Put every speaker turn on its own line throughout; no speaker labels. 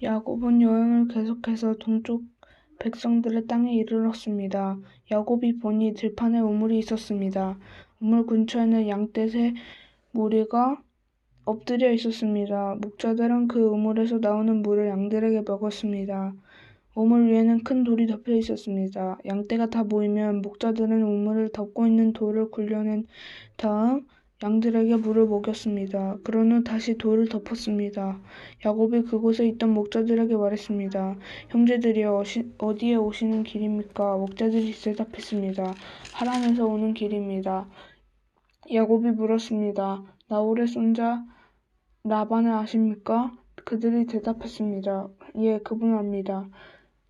야곱은 여행을 계속해서 동쪽 백성들의 땅에 이르렀습니다. 야곱이 보니 들판에 우물이 있었습니다. 우물 근처에는 양떼 무리가 엎드려 있었습니다. 목자들은 그 우물에서 나오는 물을 양들에게 먹었습니다. 우물 위에는 큰 돌이 덮여 있었습니다. 양떼가 다 모이면 목자들은 우물을 덮고 있는 돌을 굴려낸 다음 양들에게 물을 먹였습니다. 그런 후 다시 돌을 덮었습니다. 야곱이 그곳에 있던 목자들에게 말했습니다. 형제들이여, 어디에 오시는 길입니까? 목자들이 대답했습니다. 하란에서 오는 길입니다. 야곱이 물었습니다. 나홀의 손자 라반을 아십니까? 그들이 대답했습니다. 예, 그분을 압니다.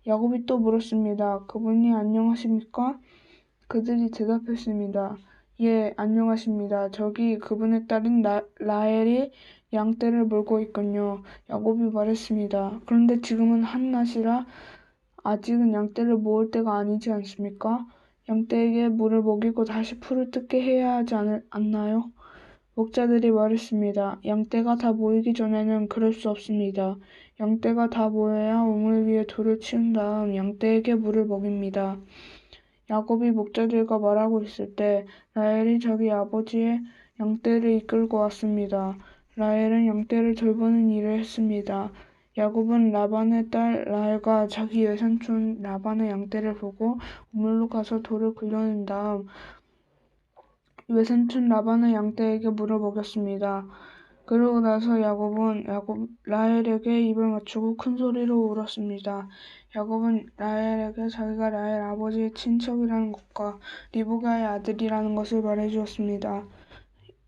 야곱이 또 물었습니다. 그분이 안녕하십니까? 그들이 대답했습니다. 예, 안녕하십니다. 저기 그분의 딸인 라헬이 양떼를 몰고 있군요. 야곱이 말했습니다. 그런데 지금은 한낮이라 아직은 양떼를 모을 때가 아니지 않습니까? 양떼에게 물을 먹이고 다시 풀을 뜯게 해야 하지 않나요? 목자들이 말했습니다. 양떼가 다 모이기 전에는 그럴 수 없습니다. 양떼가 다 모여야 우물 위에 돌을 치운 다음 양떼에게 물을 먹입니다. 야곱이 목자들과 말하고 있을 때 라헬이 자기 아버지의 양떼를 이끌고 왔습니다. 라헬은 양떼를 돌보는 일을 했습니다. 야곱은 라반의 딸 라헬과 자기 외삼촌 라반의 양떼를 보고 우물로 가서 돌을 굴려낸 다음 외삼촌 라반의 양떼에게 물을 먹였습니다. 그러고 나서 야곱은 라헬에게 입을 맞추고 큰 소리로 울었습니다. 야곱은 라헬에게 자기가 라헬 아버지의 친척이라는 것과 리브가의 아들이라는 것을 말해주었습니다.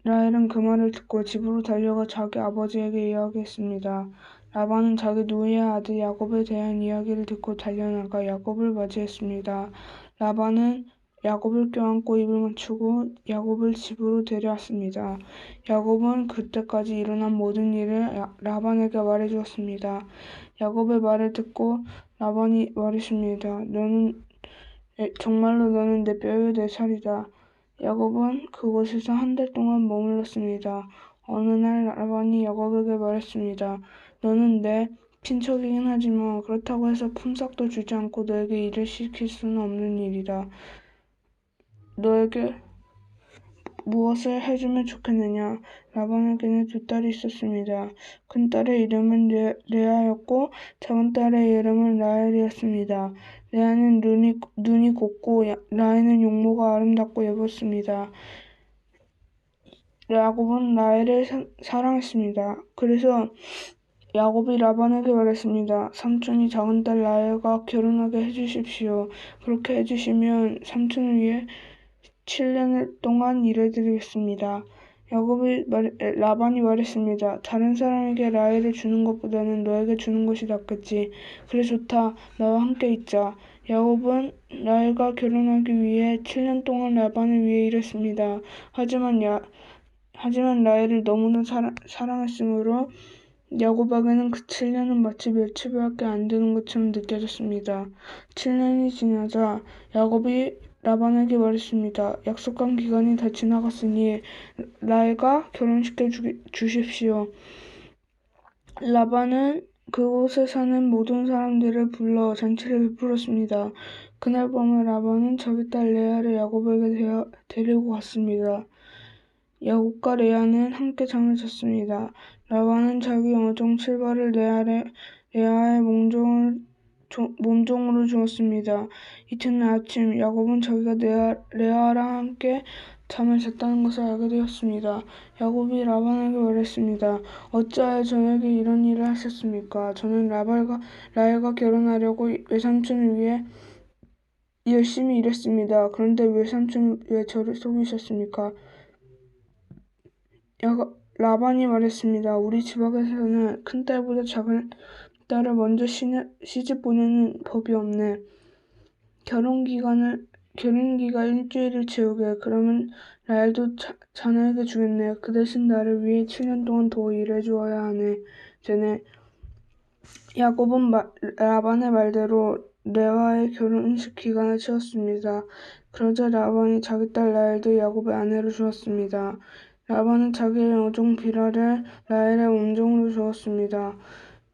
라헬은 그 말을 듣고 집으로 달려가 자기 아버지에게 이야기했습니다. 라반은 자기 누이의 아들 야곱에 대한 이야기를 듣고 달려나가 야곱을 맞이했습니다. 라반은 야곱을 껴안고 입을 맞추고 야곱을 집으로 데려왔습니다. 야곱은 그때까지 일어난 모든 일을 라반에게 말해주었습니다. 야곱의 말을 듣고 라반이 말했습니다. 정말로 너는 내 뼈요 내 살이다. 야곱은 그곳에서 한 달 동안 머물렀습니다. 어느 날 라반이 야곱에게 말했습니다. 너는 내 친척이긴 하지만 그렇다고 해서 품삯도 주지 않고 너에게 일을 시킬 수는 없는 일이다. 너에게 무엇을 해주면 좋겠느냐? 라반에게는 두 딸이 있었습니다. 큰 딸의 이름은 레아였고 작은 딸의 이름은 라헬이었습니다. 레아는 눈이 곱고 라헬은 용모가 아름답고 예뻤습니다. 야곱은 라헬을 사랑했습니다. 그래서 야곱이 라반에게 말했습니다. 삼촌이 작은 딸 라헬과 결혼하게 해주십시오. 그렇게 해주시면 삼촌을 위해 7년 동안 일해드리겠습니다. 라반이 말했습니다. 다른 사람에게 라헬을 주는 것보다는 너에게 주는 것이 낫겠지. 그래 좋다. 나와 함께 있자. 야곱은 라헬과 결혼하기 위해 7년 동안 라반을 위해 일했습니다. 하지만 라헬을 너무나 사랑했으므로 야곱에게는 그 7년은 마치 며칠밖에 안 되는 것처럼 느껴졌습니다. 7년이 지나자 야곱이 라반에게 말했습니다. 약속한 기간이 다 지나갔으니 라헬과 결혼시켜 주십시오. 라반은 그곳에 사는 모든 사람들을 불러 잔치를 베풀었습니다. 그날 밤에 라반은 자기 딸 레아를 야곱에게 데리고 갔습니다. 야곱과 레아는 함께 잠을 잤습니다. 라반은 자기 어종 7발을 레아의 몸종으로 주었습니다. 이튿날 아침 야곱은 자기가 레아랑 함께 잠을 잤다는 것을 알게 되었습니다. 야곱이 라반에게 말했습니다. 어찌하여 저에게 이런 일을 하셨습니까? 저는 라헬과 결혼하려고 외삼촌을 위해 열심히 일했습니다. 그런데 외삼촌은 왜 저를 속이셨습니까? 라반이 말했습니다. 우리 지방에서는 큰 딸보다 작은 딸을 먼저 시집 보내는 법이 없네. 결혼기가 일주일을 채우게. 그러면 라헬도 자네에게 주겠네. 그 대신 나를 위해 7년 동안 더 일해주어야 되네. 야곱은 라반의 말대로 레아의 결혼식 기간을 채웠습니다. 그러자 라반이 자기 딸 라헬도 야곱의 아내로 주었습니다. 라반은 자기의 어종 비라를 라헬의 몸종으로 주었습니다.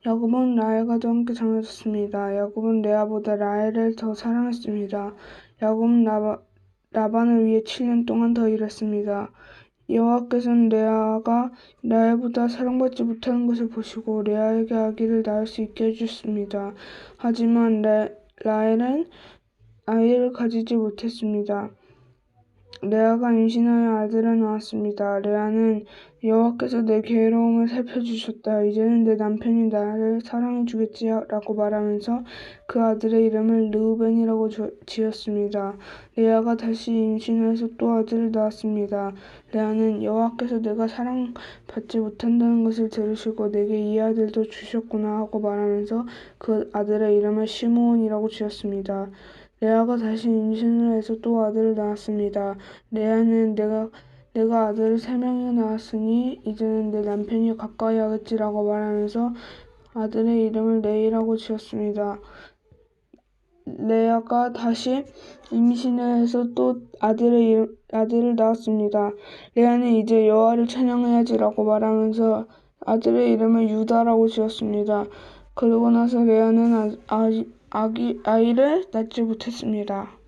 야곱은 라헬과도 함께 장사졌습니다. 야곱은 레아보다 라헬을 더 사랑했습니다. 야곱은 라반을 위해 7년 동안 더 일했습니다. 여호와께서는 레아가 라헬보다 사랑받지 못하는 것을 보시고 레아에게 아기를 낳을 수 있게 해주셨습니다. 하지만 라헬은 아이를 가지지 못했습니다. 레아가 임신하여 아들을 낳았습니다. 레아는 여호와께서 내 괴로움을 살펴주셨다. 이제는 내 남편이 나를 사랑해 주겠지라고 말하면서 그 아들의 이름을 르우벤이라고 지었습니다. 레아가 다시 임신을 해서 또 아들을 낳았습니다. 레아는 여호와께서 내가 사랑받지 못한다는 것을 들으시고 내게 이 아들도 주셨구나 하고 말하면서 그 아들의 이름을 시므온이라고 지었습니다. 레아가 다시 임신을 해서 또 아들을 낳았습니다. 레아는 내가 아들을 3명이나 낳았으니 이제는 내 남편이 가까이 하겠지라고 말하면서 아들의 이름을 레이라고 지었습니다. 레아가 다시 임신을 해서 또 아들을 낳았습니다. 레아는 이제 여호와를 찬양해야지라고 말하면서 아들의 이름을 유다라고 지었습니다. 그러고 나서 레아는 아이를 낳지 못했습니다.